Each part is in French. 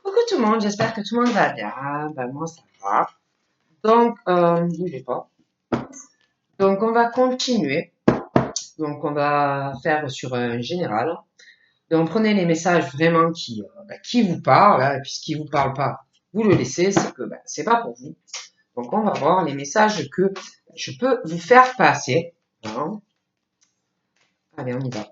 Coucou tout le monde, j'espère que tout le monde va bien. Ben, moi, ça va. Donc, bougez pas. Donc, on va continuer. Donc, on va faire sur un général. Donc, prenez les messages vraiment qui vous parlent, hein, et puis ce qui vous parle pas, vous le laissez, c'est que c'est pas pour vous. Donc, on va voir les messages que je peux vous faire passer. Hein. Allez, on y va.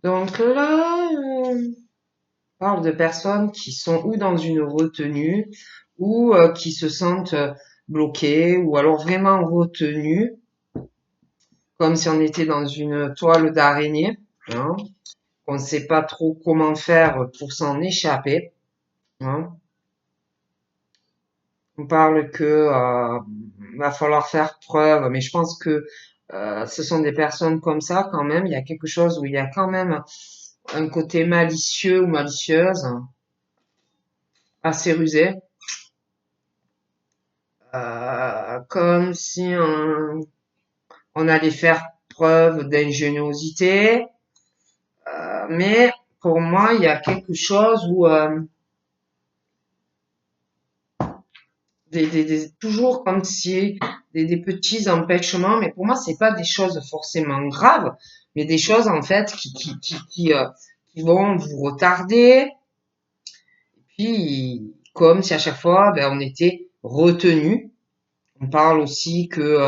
Donc là, on parle de personnes qui sont ou dans une retenue ou qui se sentent bloquées ou alors vraiment retenues, comme si on était dans une toile d'araignée, hein, on ne sait pas trop comment faire pour s'en échapper. Hein. On parle que va falloir faire preuve, mais je pense que ce sont des personnes comme ça quand même. Il y a quelque chose où il y a quand même un côté malicieux ou malicieuse, assez rusé, comme si on allait faire preuve d'ingéniosité. Mais pour moi, il y a quelque chose où toujours comme si des petits empêchements, mais pour moi, c'est pas des choses forcément graves, mais des choses en fait qui vont vous retarder. Puis, comme si à chaque fois, on était retenu. On parle aussi que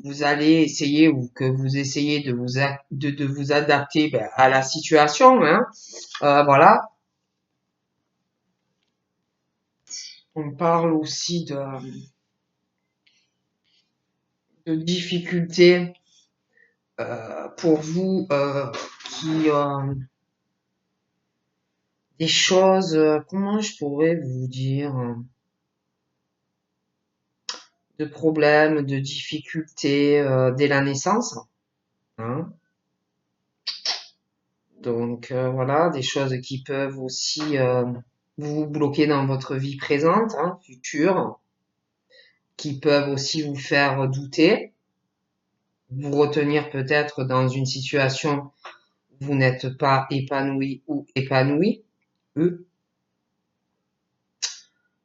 vous allez essayer ou que vous essayez de vous adapter à la situation. Hein. Voilà. On parle aussi de difficultés pour vous qui des choses, comment je pourrais vous dire, de problèmes, de difficultés dès la naissance. Hein. Donc voilà, des choses qui peuvent aussi vous bloquer dans votre vie présente, hein, future, qui peuvent aussi vous faire douter, vous retenir peut-être dans une situation où vous n'êtes pas épanoui ou épanoui. Eux.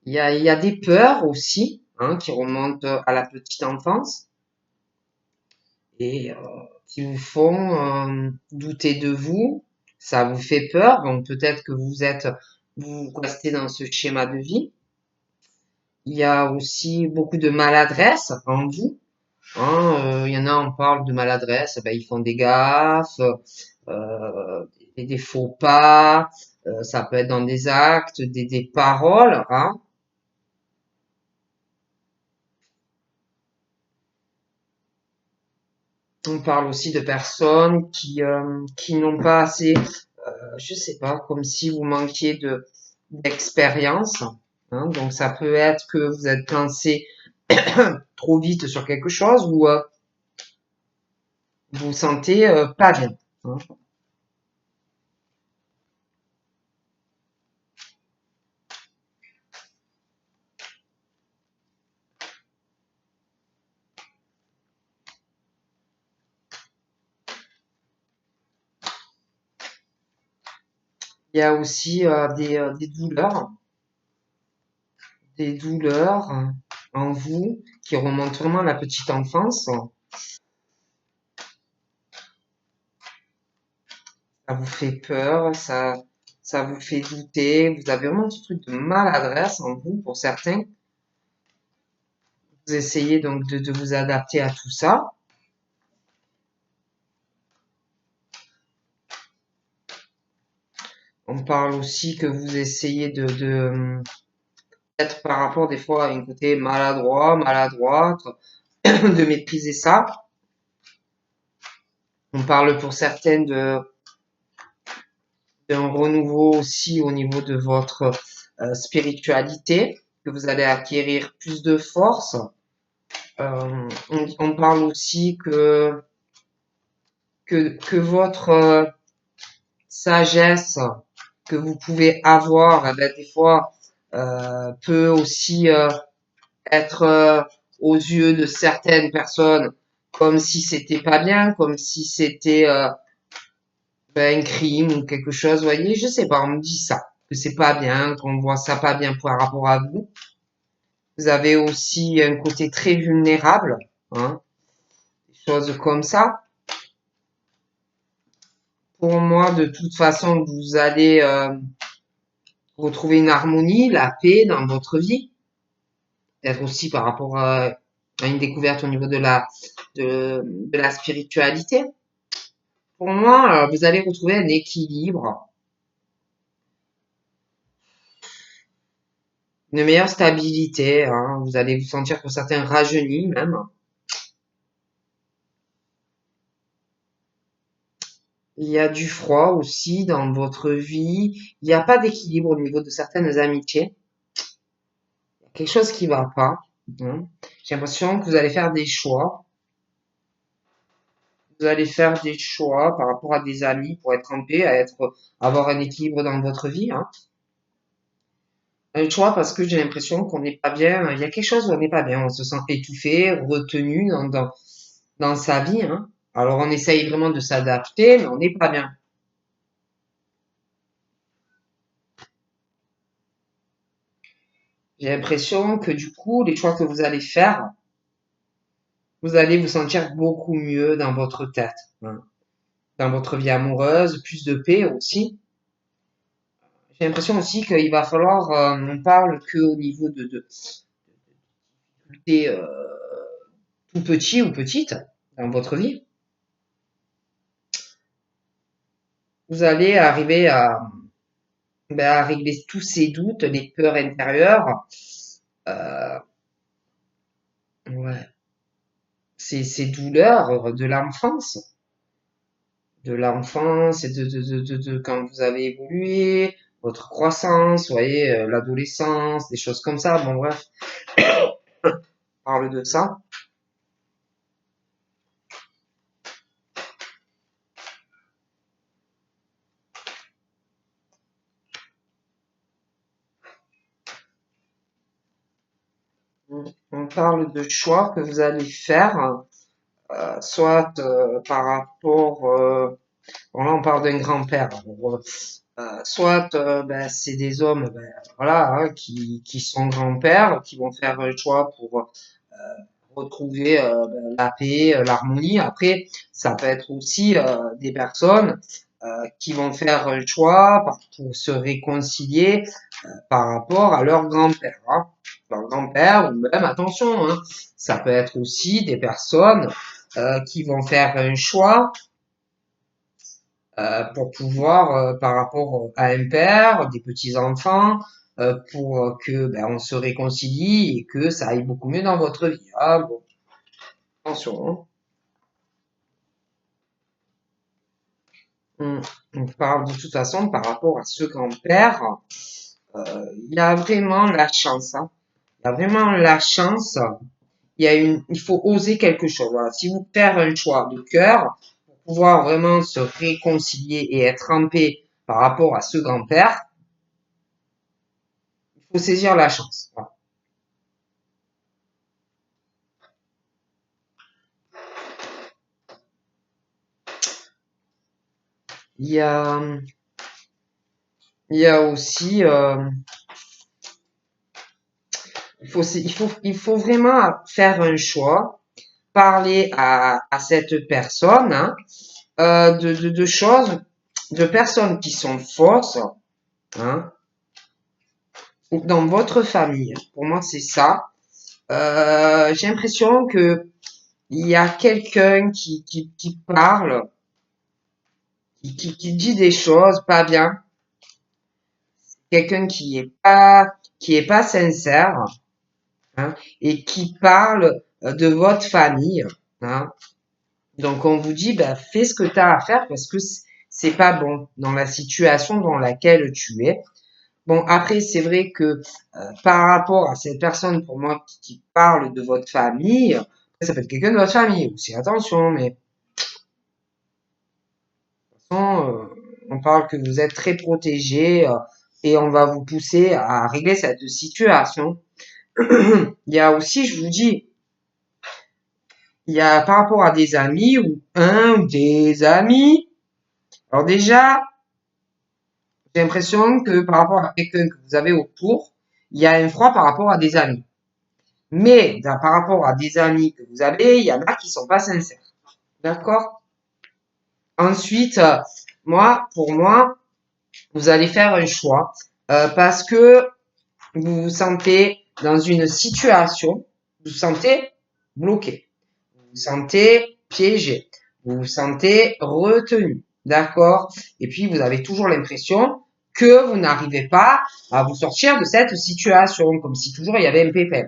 Il y a des peurs aussi, hein, qui remontent à la petite enfance et qui vous font douter de vous. Ça vous fait peur, donc peut-être que vous restez dans ce schéma de vie. Il y a aussi beaucoup de maladresse en vous. Hein, il y en a, on parle de maladresse, ils font des gaffes, des faux pas, ça peut être dans des actes, des paroles. Hein. On parle aussi de personnes qui n'ont pas assez, je sais pas, comme si vous manquiez d'expérience. Hein. Donc ça peut être que vous êtes lancé trop vite sur quelque chose ou vous vous sentez pas bien. Hein. Il y a aussi des douleurs en vous qui remontent vraiment à la petite enfance. Ça vous fait peur, ça vous fait douter. Vous avez vraiment ce truc de maladresse en vous pour certains. Vous essayez donc de vous adapter à tout ça. On parle aussi que vous essayez être par rapport des fois à un côté maladroit, maladroite, de maîtriser ça. On parle pour certaines d'un renouveau aussi au niveau de votre spiritualité, que vous allez acquérir plus de force. On parle aussi que votre sagesse que vous pouvez avoir, des fois, peut aussi être aux yeux de certaines personnes comme si c'était pas bien, comme si c'était un crime ou quelque chose, vous voyez, je sais pas, on me dit ça, que c'est pas bien, qu'on voit ça pas bien par rapport à vous. Vous avez aussi un côté très vulnérable, hein, des choses comme ça. Pour moi, de toute façon, vous allez retrouver une harmonie, la paix dans votre vie. Peut-être aussi par rapport à une découverte au niveau de la spiritualité. Pour moi, vous allez retrouver un équilibre, une meilleure stabilité, hein. Vous allez vous sentir pour certains rajeunis même. Il y a du froid aussi dans votre vie. Il n'y a pas d'équilibre au niveau de certaines amitiés. Il y a quelque chose qui va pas, hein. J'ai l'impression que vous allez faire des choix. Vous allez faire des choix par rapport à des amis pour être en paix, avoir un équilibre dans votre vie, hein. Un choix parce que j'ai l'impression qu'on n'est pas bien. Il y a quelque chose où on n'est pas bien. On se sent étouffé, retenu dans sa vie, hein. Alors on essaye vraiment de s'adapter, mais on n'est pas bien. J'ai l'impression que du coup, les choix que vous allez faire, vous allez vous sentir beaucoup mieux dans votre tête, hein. Dans votre vie amoureuse, plus de paix aussi. J'ai l'impression aussi qu'il va falloir, on parle que au niveau de des tout petits ou petites dans votre vie. Vous allez arriver à régler tous ces doutes, les peurs intérieures, euh, ouais, ces douleurs de l'enfance et de quand vous avez évolué, votre croissance, vous voyez, l'adolescence, des choses comme ça. Bon, bref, on parle de ça. On parle de choix que vous allez faire, soit par rapport, bon là on parle d'un grand-père, soit ben, c'est des hommes, ben, voilà, hein, qui sont grands-pères, qui vont faire un choix pour retrouver la paix, l'harmonie. Après, ça peut être aussi des personnes qui vont faire un choix pour se réconcilier par rapport à leur grand-père, hein. Leur grand-père, ou même, attention, hein, ça peut être aussi des personnes qui vont faire un choix pour pouvoir, par rapport à un père, des petits-enfants, pour que ben, on se réconcilie et que ça aille beaucoup mieux dans votre vie. Ah bon, attention, hein. On parle de toute façon par rapport à ce grand-père, il a vraiment la chance, hein. Il a vraiment la chance. Il faut oser quelque chose. Voilà. Si vous faites un choix de cœur pour pouvoir vraiment se réconcilier et être en paix par rapport à ce grand-père, il faut saisir la chance. Voilà. Il y a, il y a aussi, il faut vraiment faire un choix, parler à cette personne, hein, de choses, de personnes qui sont fausses, hein, dans votre famille. Pour moi, c'est ça. J'ai l'impression que il y a quelqu'un qui parle, qui dit des choses pas bien, quelqu'un qui est pas sincère, hein, et qui parle de votre famille, hein. Donc on vous dit, bah, fais ce que tu as à faire parce que c'est pas bon dans la situation dans laquelle tu es. Bon, après, c'est vrai que par rapport à cette personne, pour moi, qui parle de votre famille, ça peut être quelqu'un de votre famille aussi, attention, mais de toute façon, on parle que vous êtes très protégé et on va vous pousser à régler cette situation. Il y a aussi, je vous dis, il y a par rapport à des amis ou un ou des amis. Alors déjà, j'ai l'impression que par rapport à quelqu'un que vous avez autour, il y a un froid par rapport à des amis. Mais par rapport à des amis que vous avez, il y en a qui sont pas sincères. D'accord? Ensuite, pour moi, vous allez faire un choix parce que vous vous sentez dans une situation, vous vous sentez bloqué, vous vous sentez piégé, vous vous sentez retenu, d'accord? Et puis vous avez toujours l'impression que vous n'arrivez pas à vous sortir de cette situation, comme si toujours il y avait un pépin.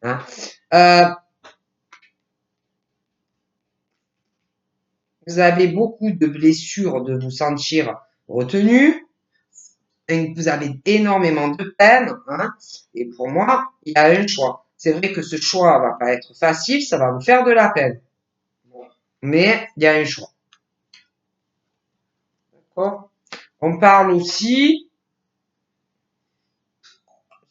Hein. Euh, vous avez beaucoup de blessures de vous sentir retenu, vous avez énormément de peine, hein, et pour moi, il y a un choix. C'est vrai que ce choix va pas être facile, ça va vous faire de la peine. Mais il y a un choix. D'accord? On parle aussi,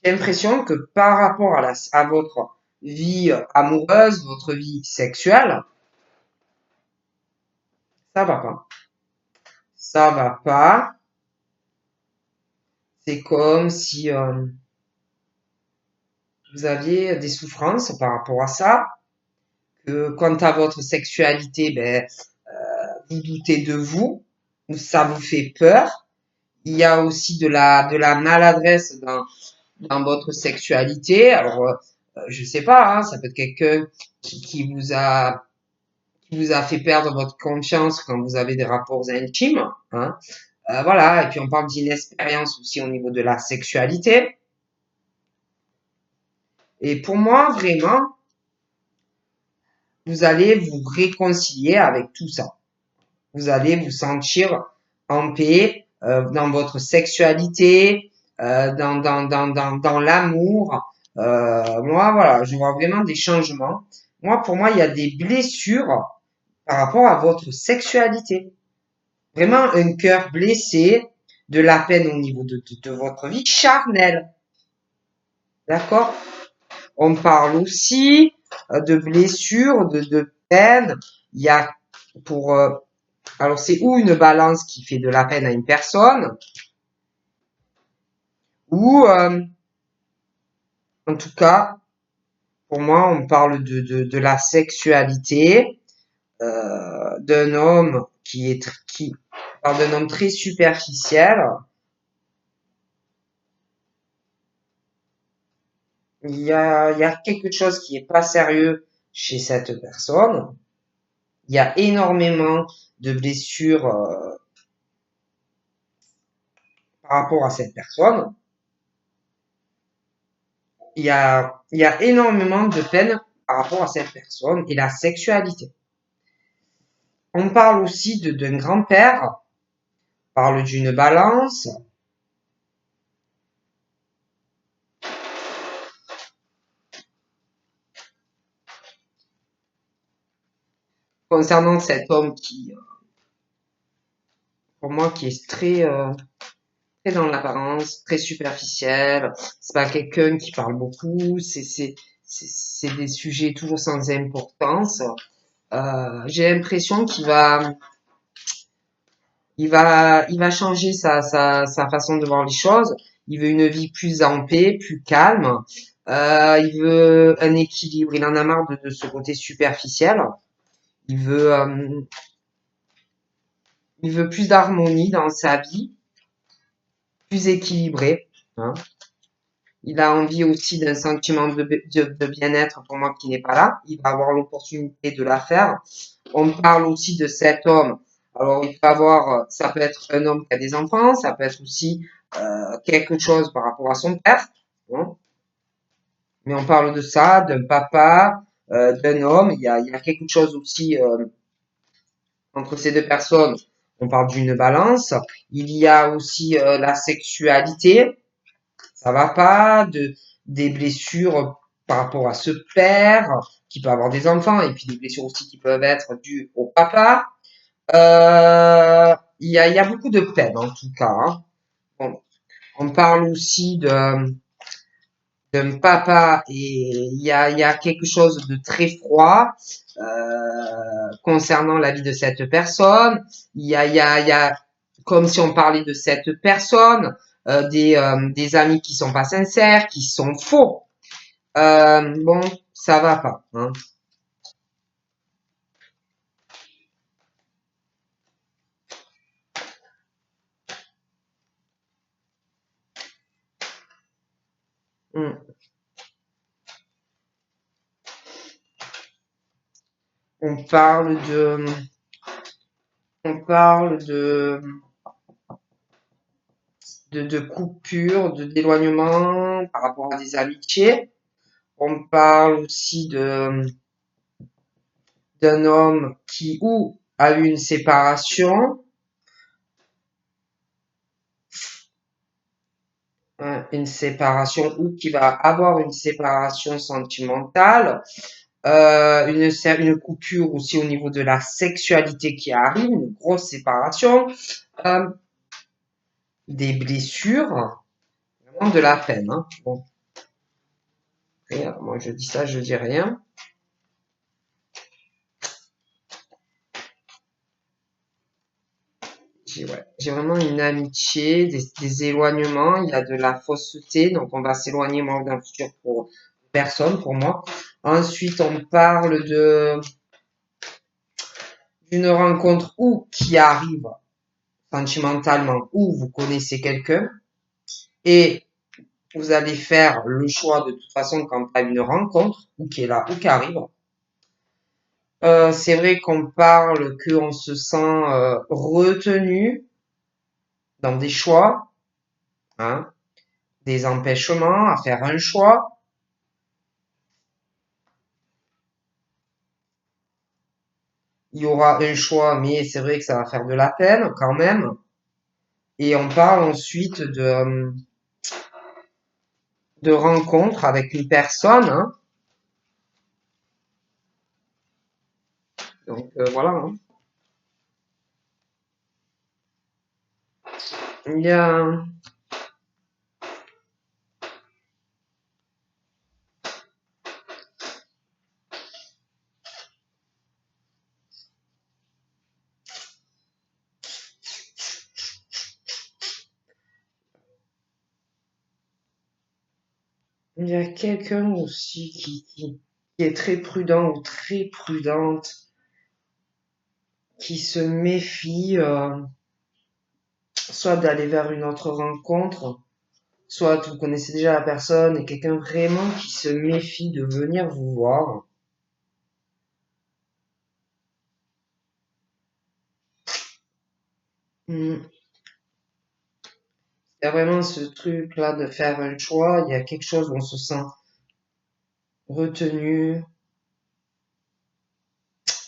j'ai l'impression que par rapport à votre vie amoureuse, votre vie sexuelle, ça va pas. Ça va pas. C'est comme si vous aviez des souffrances par rapport à ça, que quant à votre sexualité, ben, vous doutez de vous, ça vous fait peur. Il y a aussi de la maladresse dans votre sexualité. Alors, je sais pas, hein, ça peut être quelqu'un qui vous a fait perdre votre confiance quand vous avez des rapports intimes. Hein. Voilà, et puis on parle d'inexpérience aussi au niveau de la sexualité. Et pour moi, vraiment, vous allez vous réconcilier avec tout ça. Vous allez vous sentir en paix dans votre sexualité, dans l'amour. Moi, voilà, je vois vraiment des changements. Moi, pour moi, il y a des blessures par rapport à votre sexualité. Vraiment un cœur blessé, de la peine au niveau de votre vie charnelle. D'accord? On parle aussi de blessures, de peine. Il y a pour alors c'est ou une balance qui fait de la peine à une personne, ou en tout cas, pour moi, on parle de la sexualité d'un homme qui parle d'un homme très superficiel. Il y a quelque chose qui est pas sérieux chez cette personne. Il y a énormément de blessures par rapport à cette personne. Il y a énormément de peine par rapport à cette personne et la sexualité. On parle aussi d'un grand-père, parle d'une balance. Concernant cet homme qui, pour moi, qui est très dans l'apparence, très superficiel. C'est pas quelqu'un qui parle beaucoup. C'est des sujets toujours sans importance. J'ai l'impression il va changer sa façon de voir les choses. Il veut une vie plus en paix, plus calme. Il veut un équilibre. Il en a marre de ce côté superficiel. Il veut, euh, il veut plus d'harmonie dans sa vie, plus équilibré. Hein. Il a envie aussi d'un sentiment de bien-être pour moi qui n'est pas là. Il va avoir l'opportunité de la faire. On parle aussi de cet homme. Alors, il peut avoir, ça peut être un homme qui a des enfants, ça peut être aussi quelque chose par rapport à son père. Hein. Mais on parle de ça, d'un papa, d'un homme. Il y a quelque chose aussi entre ces deux personnes. On parle d'une balance. Il y a aussi la sexualité. Ça va pas, des blessures par rapport à ce père qui peut avoir des enfants et puis des blessures aussi qui peuvent être dues au papa. Il y a beaucoup de peine en tout cas. Hein. Bon. On parle aussi d'un papa et il y a quelque chose de très froid concernant la vie de cette personne. Il y a comme si on parlait de cette personne, des amis qui sont pas sincères, qui sont faux. Bon, ça va pas. Hein. Mm. On parle de, on parle de coupure, d'éloignement par rapport à des amitiés. On parle aussi d'un homme qui ou a eu une séparation, hein, une séparation ou qui va avoir une séparation sentimentale, une coupure aussi au niveau de la sexualité qui arrive, une grosse séparation, euh, des blessures, vraiment de la peine. Hein. Bon, rien, moi je dis ça, je dis rien. J'ai vraiment une amitié, des éloignements, il y a de la fausseté, donc on va s'éloigner moi d'un futur pour personne, pour moi. Ensuite, on parle d'une rencontre ou qui arrive sentimentalement, ou vous connaissez quelqu'un, et vous allez faire le choix de toute façon quant à une rencontre, ou qui est là, ou qui arrive. C'est vrai qu'on parle qu'on se sent retenu dans des choix, hein, des empêchements à faire un choix. Il y aura un choix, mais c'est vrai que ça va faire de la peine quand même. Et on parle ensuite de rencontre avec une personne. Hein. Donc voilà. Hein. Il y a, il y a quelqu'un aussi qui est très prudent ou très prudente, qui se méfie soit d'aller vers une autre rencontre, soit vous connaissez déjà la personne et quelqu'un vraiment qui se méfie de venir vous voir. Hmm. Il y a vraiment ce truc-là de faire un choix, il y a quelque chose où on se sent retenu,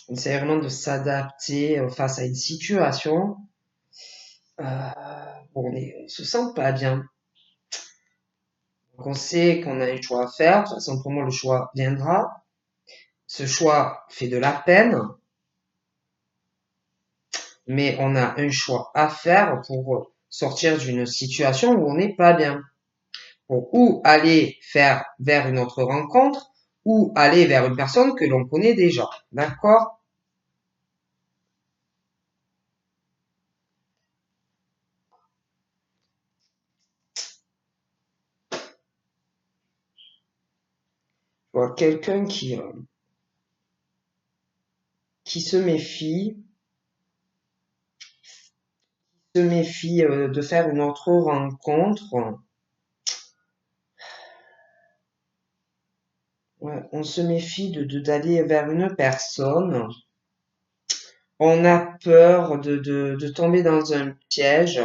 on essaie vraiment de s'adapter face à une situation. Bon, on se sent pas bien. Donc on sait qu'on a un choix à faire. De toute façon, pour moi, le choix viendra. Ce choix fait de la peine, mais on a un choix à faire pour sortir d'une situation où on n'est pas bien. Pour ou aller faire vers une autre rencontre, ou aller vers une personne que l'on connaît déjà. D'accord? Je vois quelqu'un qui se méfie de faire une autre rencontre. Ouais, on se méfie d'aller vers une personne. On a peur de tomber dans un piège,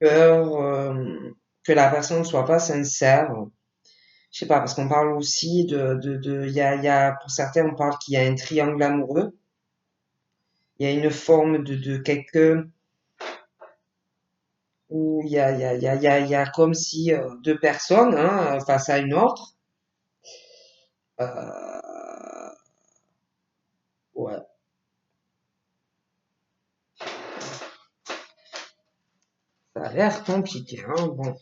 peur que la personne ne soit pas sincère. Je sais pas, parce qu'on parle aussi il y a, pour certains, on parle qu'il y a un triangle amoureux. Il y a une forme de quelqu'un où il y a comme si deux personnes hein, face à une autre. Euh, ouais. Ça a l'air compliqué, hein. Bon.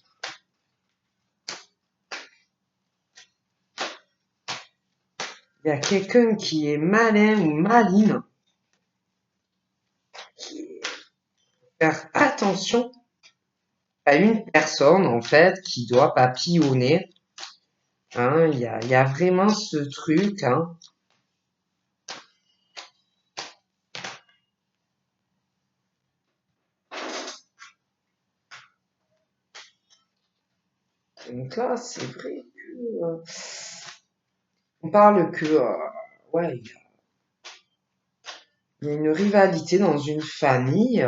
Il y a quelqu'un qui est malin ou maline. Faire attention à une personne, en fait, qui doit papillonner. Hein, il y a vraiment ce truc, hein. Donc là, c'est vrai que on parle que ouais, il y a une rivalité dans une famille.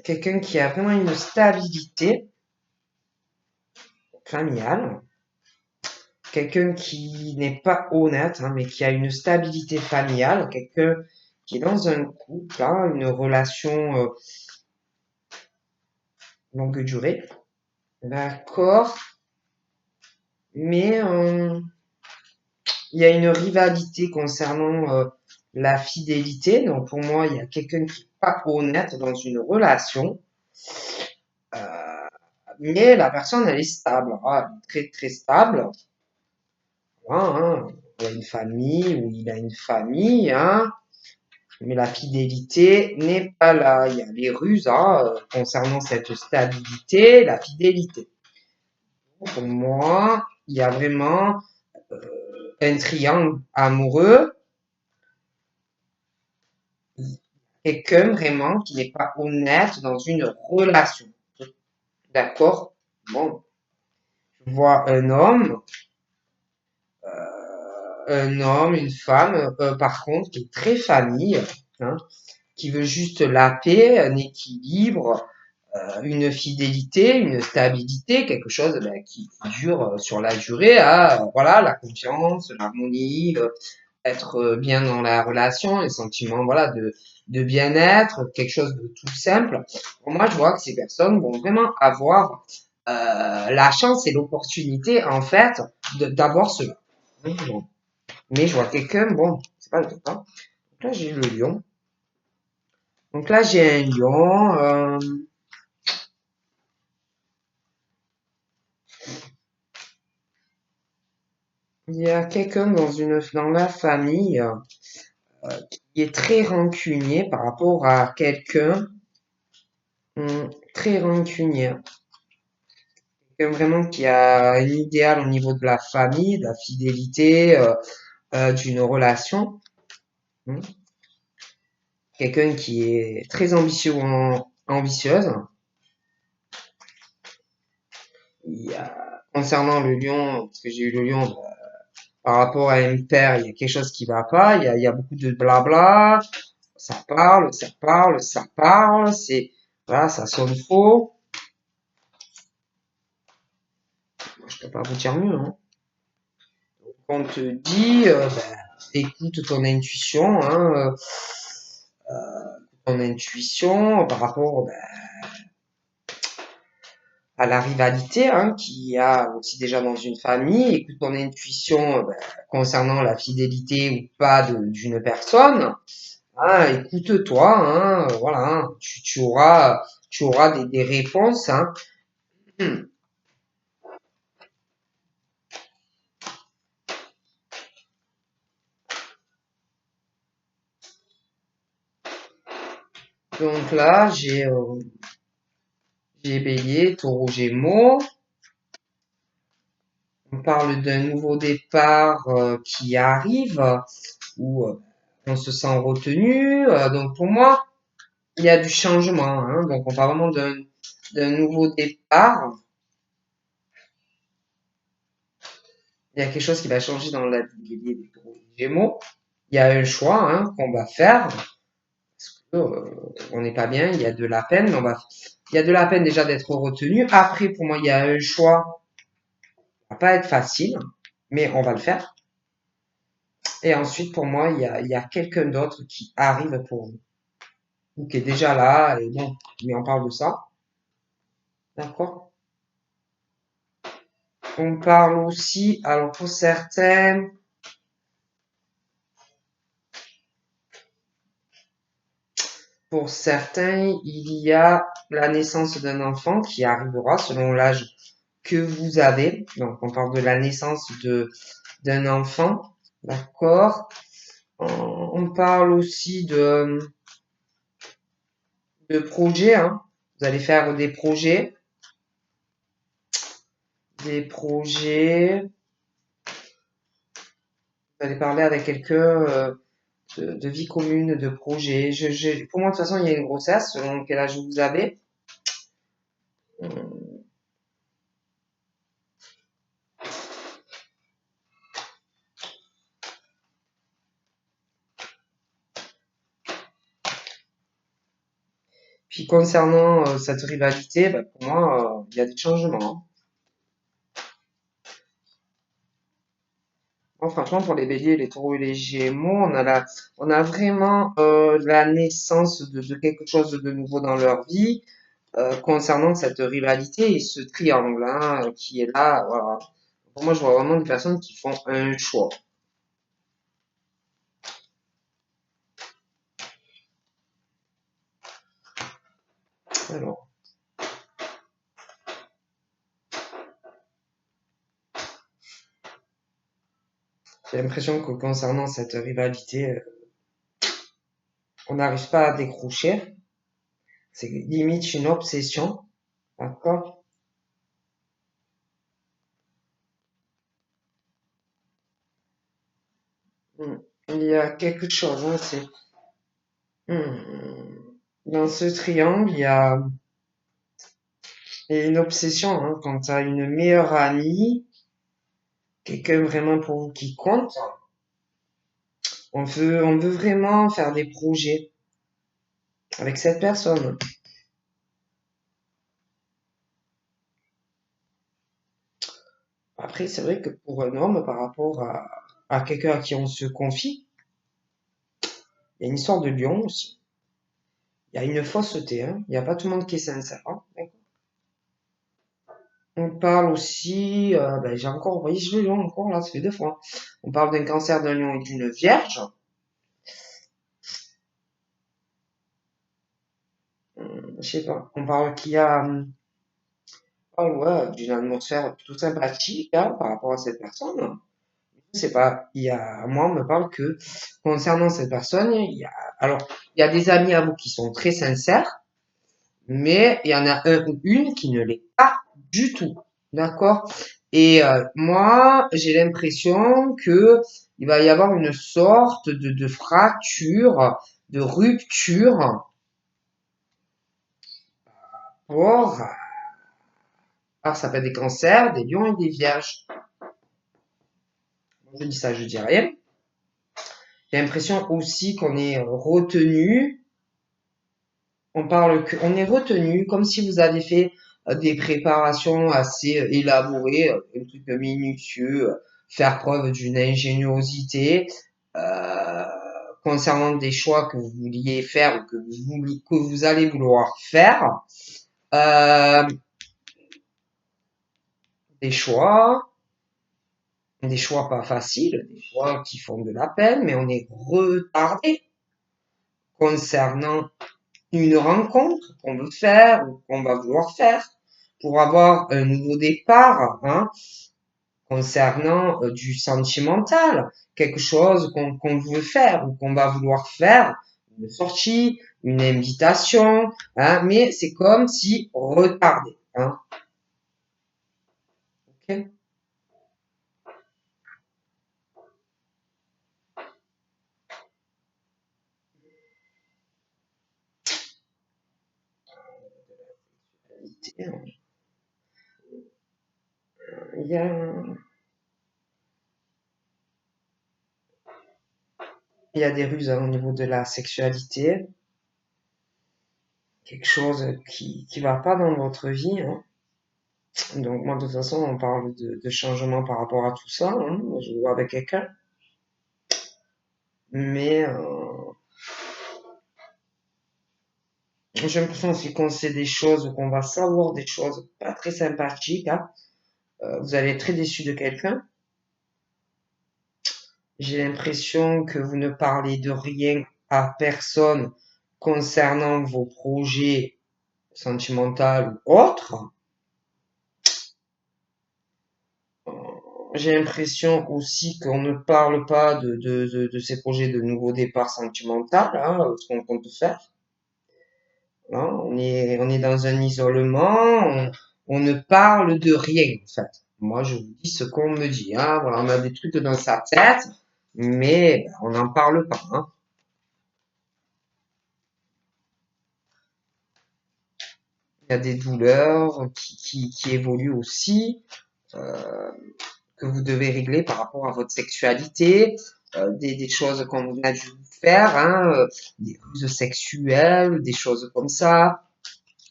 Quelqu'un qui a vraiment une stabilité familiale. Quelqu'un qui n'est pas honnête, hein, mais qui a une stabilité familiale. Quelqu'un qui est dans un couple, hein, une relation longue durée. D'accord. Mais il y a une rivalité concernant la fidélité. Donc pour moi, il y a quelqu'un qui n'est pas honnête dans une relation. Euh, mais la personne, elle est stable. Ah, elle est très très stable. Hein. Il a une famille ou il a une famille. Hein. Mais la fidélité n'est pas là. Il y a les ruses hein, concernant cette stabilité, la fidélité. Pour moi, il y a vraiment un triangle amoureux, quelqu'un vraiment qui n'est pas honnête dans une relation. D'accord? Bon, je vois un homme, une femme, par contre, qui est très famille, hein, qui veut juste la paix, un équilibre, une fidélité, une stabilité, quelque chose ben, qui dure sur la durée, hein, voilà, la confiance, l'harmonie, être bien dans la relation, les sentiments, voilà, de bien-être, quelque chose de tout simple. Pour moi, je vois que ces personnes vont vraiment avoir la chance et l'opportunité, en fait, d'avoir cela. Bon. Mais je vois quelqu'un, bon, c'est pas le cas. Donc là, j'ai le lion. Donc là, j'ai un lion. Il y a quelqu'un dans la famille qui est très rancunier par rapport à quelqu'un. Très rancunier. Quelqu'un vraiment qui a un idéal au niveau de la famille, de la fidélité, d'une relation. Hmm. Quelqu'un qui est très ambitieuse. Concernant le lion, parce que j'ai eu le lion, par rapport à une paire, il y a quelque chose qui va pas. Il y a beaucoup de blabla. Ça parle, ça parle, ça parle. Voilà, ça sonne faux. Moi, je peux pas vous dire mieux, hein. On te dit, écoute ton intuition, hein, ton intuition par rapport à la rivalité hein, qu'il y a aussi déjà dans une famille. Écoute ton intuition concernant la fidélité ou pas d'une personne. Hein, écoute-toi, hein, voilà, hein, tu auras des réponses. Hein. Donc là, j'ai Bélier, Taureau, Gémeaux. On parle d'un nouveau départ qui arrive, où on se sent retenu. Donc pour moi, il y a du changement. Hein, donc on parle vraiment d'un nouveau départ. Il y a quelque chose qui va changer dans la vie des Béliers, des Taureaux, des Gémeaux. Il y a un choix hein, qu'on va faire. Parce que, on n'est pas bien, il y a de la peine, mais il y a de la peine déjà d'être retenu. Après, pour moi, il y a un choix. Ça va pas être facile, mais on va le faire. Et ensuite, pour moi, il y a quelqu'un d'autre qui arrive pour vous. Ou qui est déjà là, et bon, mais on parle de ça. D'accord? On parle aussi, alors pour certains, Pour certains, il y a la naissance d'un enfant qui arrivera selon l'âge que vous avez. Donc, on parle de la naissance d'un enfant, d'accord? On parle aussi de projets, hein. Vous allez faire des projets. Vous allez parler avec quelqu'un de vie commune, de projet. Pour moi, de toute façon, il y a une grossesse selon quel âge vous avez. Puis concernant cette rivalité, ben, pour moi, il y a des changements. Moi, franchement, pour les béliers, les taureaux et les gémeaux, on a vraiment la naissance de quelque chose de nouveau dans leur vie concernant cette rivalité et ce triangle hein, qui est là. Voilà. Pour moi, je vois vraiment des personnes qui font un choix. Alors, j'ai l'impression que concernant cette rivalité, on n'arrive pas à décrocher. C'est limite une obsession. D'accord? Hmm. Il y a quelque chose, hein, dans ce triangle, il y a une obsession, hein, quand tu as une meilleure amie, quelqu'un vraiment pour vous qui compte, on veut vraiment faire des projets avec cette personne. Après, c'est vrai que pour un homme, par rapport à quelqu'un à qui on se confie, il y a une histoire de lion aussi. Il y a une fausseté, hein. Il n'y a pas tout le monde qui est sincère, hein. On parle aussi, ben, j'ai encore, vous voyez, je le lion encore là, ça fait 2 fois. On parle d'un cancer d'un lion et d'une vierge. Je sais pas. On parle qu'il y a, ouais, d'une atmosphère plutôt sympathique hein, par rapport à cette personne. Je sais pas. Moi, on me parle que concernant cette personne, alors, il y a des amis à vous qui sont très sincères, mais il y en a un ou une qui ne l'est pas du tout. D'accord? Et moi, j'ai l'impression que il va y avoir une sorte de fracture, de rupture pour, alors ça peut être des cancers, des lions et des vierges. Je dis ça, je dis rien. J'ai l'impression aussi qu'on est retenu. On est retenu comme si vous avez fait des préparations assez élaborées, un truc minutieux, faire preuve d'une ingéniosité euh, concernant des choix que vous vouliez faire ou que vous allez vouloir faire. Euh, des choix, des choix pas faciles, des choix qui font de la peine, mais on est retardé concernant une rencontre qu'on veut faire ou qu'on va vouloir faire pour avoir un nouveau départ hein, concernant du sentimental, quelque chose qu'on veut faire ou qu'on va vouloir faire, une sortie, une invitation, hein, mais c'est comme si retardé. Hein, ok. Il y a, il y a des ruses hein, au niveau de la sexualité, quelque chose qui va pas dans votre vie. Hein. Donc moi de toute façon on parle de changement par rapport à tout ça. Hein. Je vois avec quelqu'un, mais j'ai l'impression aussi qu'on sait des choses, qu'on va savoir des choses pas très sympathiques. Hein. Vous allez être très déçu de quelqu'un. J'ai l'impression que vous ne parlez de rien à personne concernant vos projets sentimentaux ou autres, j'ai l'impression aussi qu'on ne parle pas de ces projets de nouveau départ sentimental, hein, ce qu'on compte faire. Hein. On est dans un isolement, on ne parle de rien, en fait. Moi, je vous dis ce qu'on me dit. Hein. Voilà, on a des trucs dans sa tête, mais on n'en parle pas. Hein. Il y a des douleurs qui évoluent aussi, euh, que vous devez régler par rapport à votre sexualité, des choses qu'on a dû vous faire, hein, des ruses sexuelles, des choses comme ça.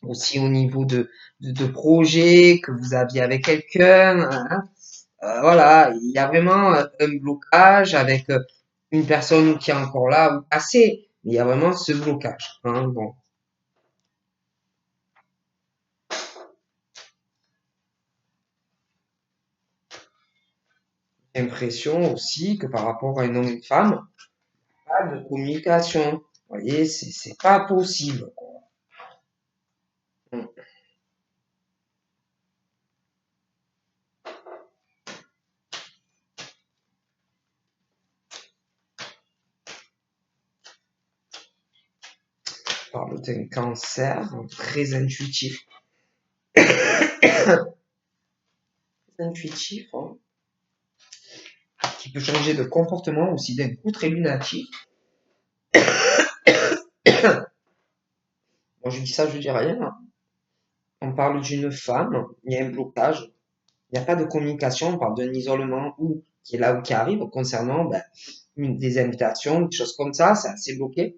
Aussi au niveau de projets que vous aviez avec quelqu'un. Hein. Voilà, il y a vraiment un blocage avec une personne qui est encore là ou passée. Il y a vraiment ce blocage. Hein. Bon, j'ai l'impression aussi que par rapport à une homme et une femme, pas de communication. Vous voyez, c'est pas possible. Quoi. On parle d'un cancer très intuitif. Très intuitif, hein, qui peut changer de comportement aussi d'un coup très lunatique. Moi, je dis ça, je dis rien. Hein. On parle d'une femme, il y a un blocage, il n'y a pas de communication, on parle d'un isolement ou qui est là ou qui arrive concernant ben, des invitations, des choses comme ça, c'est assez bloqué.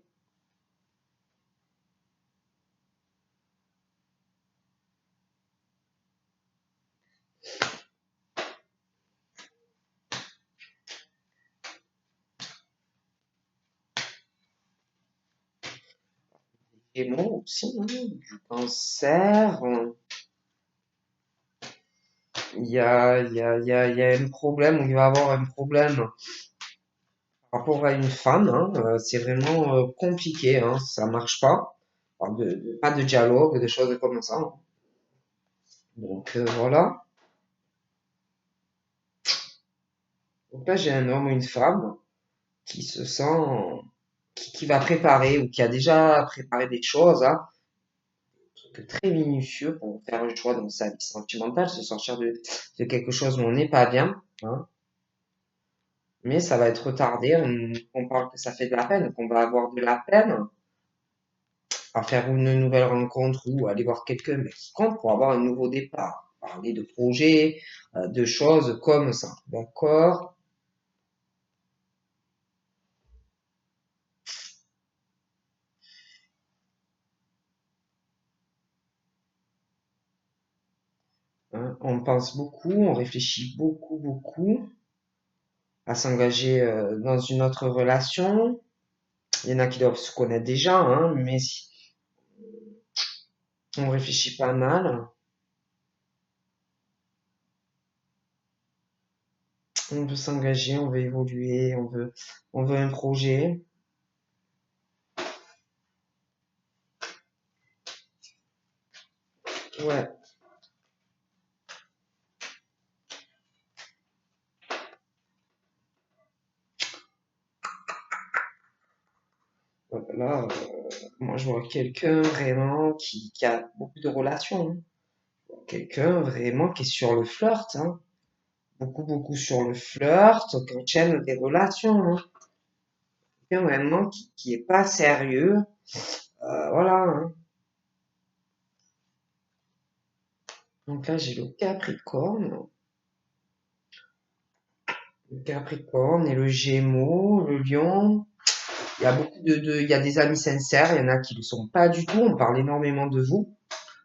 Et moi aussi, hein, du cancer, il y a un problème, il va y avoir un problème par rapport à une femme, hein, c'est vraiment compliqué, hein, ça marche pas. Enfin, pas de dialogue, des choses comme ça. Hein. Donc voilà. Donc là, j'ai un homme ou une femme qui se sent, qui va préparer ou qui a déjà préparé des choses, hein, trucs très minutieux pour faire un choix dans sa vie sentimentale, se sortir de quelque chose où on n'est pas bien, hein. Mais ça va être retardé, on parle que ça fait de la peine, qu'on va avoir de la peine à faire une nouvelle rencontre ou aller voir quelqu'un mais qui compte pour avoir un nouveau départ. Parler de projets, de choses comme ça. D'accord? Hein. On pense beaucoup, on réfléchit beaucoup, beaucoup à s'engager dans une autre relation. Il y en a qui doivent se connaître déjà, hein, mais si on réfléchit pas mal, on veut s'engager, on veut évoluer, on veut un projet. Ouais, là, moi je vois quelqu'un vraiment qui a beaucoup de relations. Hein. Quelqu'un vraiment qui est sur le flirt, hein. Beaucoup, beaucoup sur le flirt, qui enchaîne des relations. Hein. Quelqu'un vraiment qui est pas sérieux. Voilà. Hein. Donc là, j'ai le Capricorne. Le Capricorne et le Gémeaux, le Lion. Il y a beaucoup il y a des amis sincères, il y en a qui ne le sont pas du tout. On parle énormément de vous.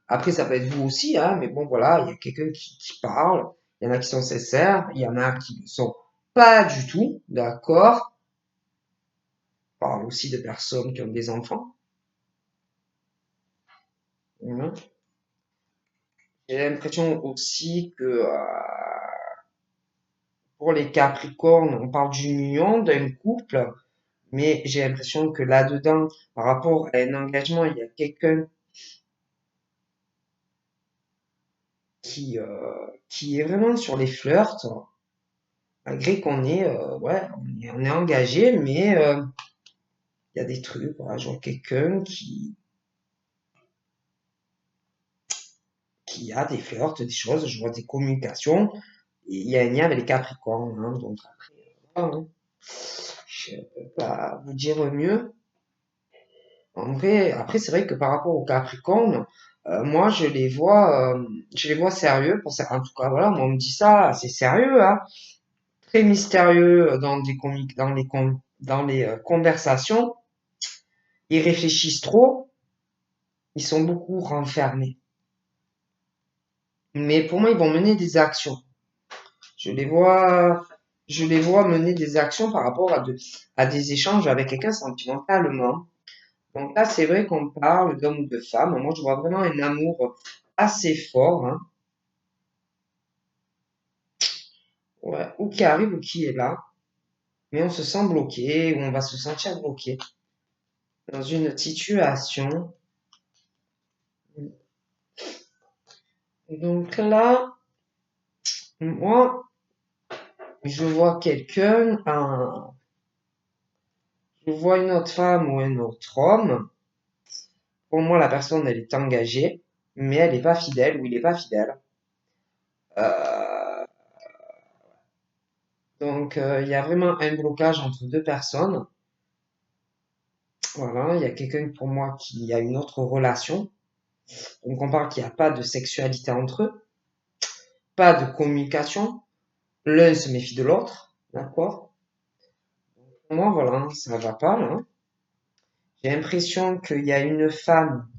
Après, ça peut être vous aussi, hein, mais bon, voilà, il y a quelqu'un qui parle. Il y en a qui sont sincères, il y en a qui ne sont pas du tout, d'accord. On parle aussi de personnes qui ont des enfants. Voilà. J'ai l'impression aussi que pour les Capricornes, on parle d'une union, d'un couple, Mais j'ai l'impression que là-dedans, par rapport à un engagement, il y a quelqu'un qui est vraiment sur les flirts, malgré qu'on est, ouais, on est engagé, mais il y a des trucs, voilà, je vois quelqu'un qui a des flirts, des choses, je vois des communications, et il y a un lien avec les Capricornes, hein, donc après, voilà, hein. Je peux pas vous dire mieux. En vrai, après, c'est vrai que par rapport aux Capricornes, moi, je les vois sérieux. En tout cas, voilà, moi, on me dit ça, c'est sérieux, hein, très mystérieux dans dans les conversations. Ils réfléchissent trop, ils sont beaucoup renfermés. Mais pour moi, ils vont mener des actions. Je les vois, je les vois mener des actions par rapport à des échanges avec quelqu'un sentimentalement. Donc là, c'est vrai qu'on parle d'homme ou de femme. Moi, je vois vraiment un amour assez fort, hein. Ouais, ou qui arrive ou qui est là. Mais on se sent bloqué ou on va se sentir bloqué dans une situation. Donc là, moi, je vois je vois une autre femme ou un autre homme. Pour moi, la personne, elle est engagée, mais elle n'est pas fidèle ou il n'est pas fidèle. Euh, donc, il y a vraiment un blocage entre deux personnes. Voilà, il y a quelqu'un pour moi qui a une autre relation. Donc, on parle qu'il n'y a pas de sexualité entre eux, pas de communication. L'un se méfie de l'autre, d'accord? Pour moi, voilà, ça va pas, là. J'ai l'impression qu'il y a une femme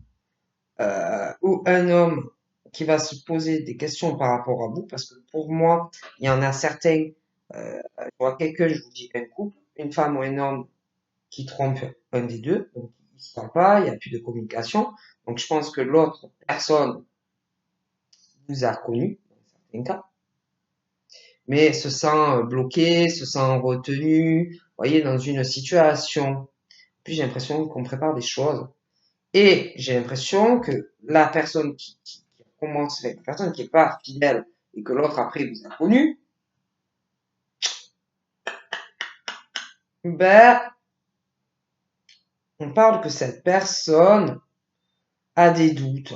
ou un homme qui va se poser des questions par rapport à vous, parce que pour moi, il y en a certains, je vois quelqu'un, je vous dis un couple, une femme ou un homme qui trompe un des deux, donc ils ne se parlent pas, il n'y a plus de communication, donc je pense que l'autre personne vous a connu, dans certains cas, mais se sent bloqué, se sent retenu, vous voyez, dans une situation. Puis j'ai l'impression qu'on prépare des choses. Et j'ai l'impression que la personne qui commence, la personne qui est pas fidèle et que l'autre après vous a connu, ben, on parle que cette personne a des doutes.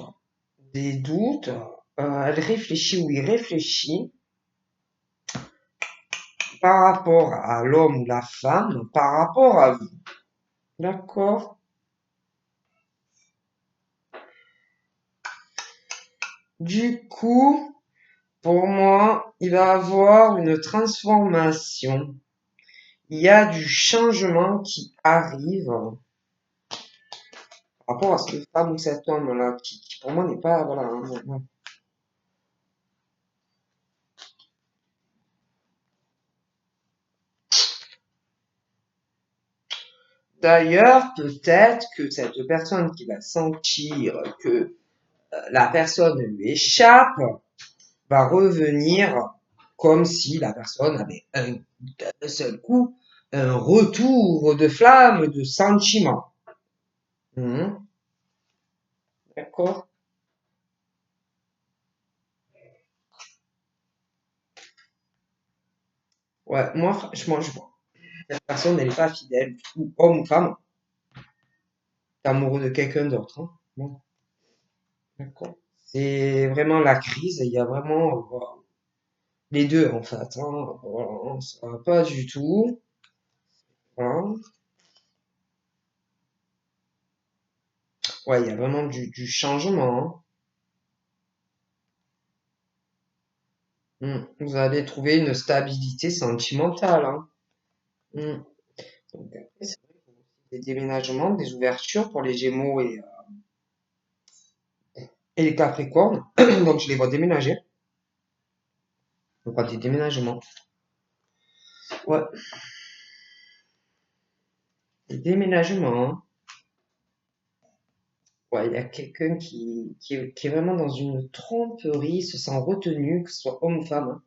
Des doutes, elle réfléchit ou il réfléchit par rapport à l'homme ou la femme, par rapport à vous. D'accord? Du coup, pour moi, il va y avoir une transformation. Il y a du changement qui arrive par rapport à cette femme ou cet homme-là, qui pour moi n'est pas, voilà, hein, ouais. D'ailleurs, peut-être que cette personne qui va sentir que la personne lui échappe va revenir comme si la personne avait d'un seul coup un retour de flamme, de sentiment. Mhm. D'accord? Ouais, moi, franchement, je vois. Cette personne, elle n'est pas fidèle, ou homme ou femme, t'es amoureux de quelqu'un d'autre, hein. Bon, d'accord. C'est vraiment la crise, il y a vraiment voilà, les deux en fait, hein. Voilà, ça va pas du tout. Voilà. Ouais, il y a vraiment du changement, hein. Vous allez trouver une stabilité sentimentale, hein. Mm. Donc après, c'est vrai qu'il y a des déménagements, des ouvertures pour les Gémeaux et les Capricornes. Donc je les vois déménager. Donc des déménagements. Ouais, des déménagements, hein. Ouais, il y a quelqu'un qui est vraiment dans une tromperie, se sent retenu, que ce soit homme ou femme, hein.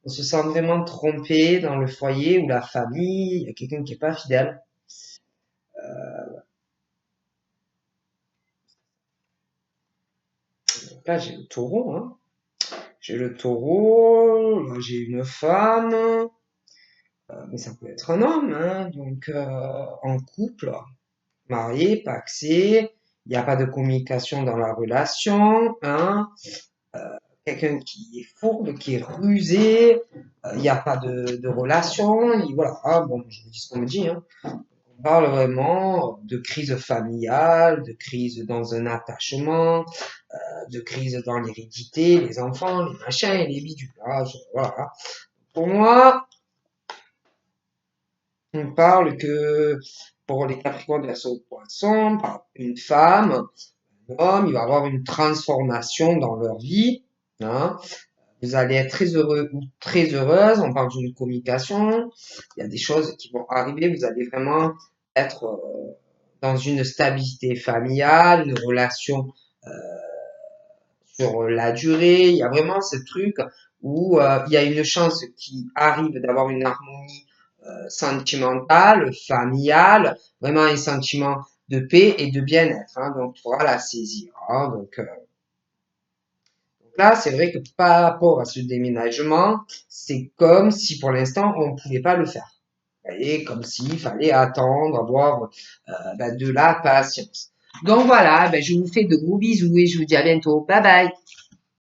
On se sent vraiment trompé dans le foyer ou la famille, il y a quelqu'un qui est pas fidèle. Donc là, j'ai le taureau, hein. J'ai le taureau, là, j'ai une femme, mais ça peut être un homme, hein. Donc, en couple, marié, pacsé, il n'y a pas de communication dans la relation, hein. Quelqu'un qui est fourbe, qui est rusé, il n'y a pas de relation, et voilà. Ah, bon, je vous dis ce qu'on me dit, hein. On parle vraiment de crise familiale, de crise dans un attachement, de crise dans l'hérédité, les enfants, les machins, les bidules. Ah, voilà. Pour moi, on parle que pour les Capricornes, Verseau, Poisson, par une femme, un homme, il va y avoir une transformation dans leur vie, hein. Vous allez être très heureux ou très heureuse. On parle d'une communication. Il y a des choses qui vont arriver. Vous allez vraiment être dans une stabilité familiale, une relation sur la durée. Il y a vraiment ce truc où il y a une chance qui arrive d'avoir une harmonie sentimentale, familiale, vraiment un sentiment de paix et de bien-être, hein. Donc, tu pourras la saisir, hein. Donc là, c'est vrai que par rapport à ce déménagement, c'est comme si pour l'instant, on ne pouvait pas le faire. Vous voyez, comme s'il fallait attendre, avoir de la patience. Donc voilà, je vous fais de gros bisous et je vous dis à bientôt. Bye bye.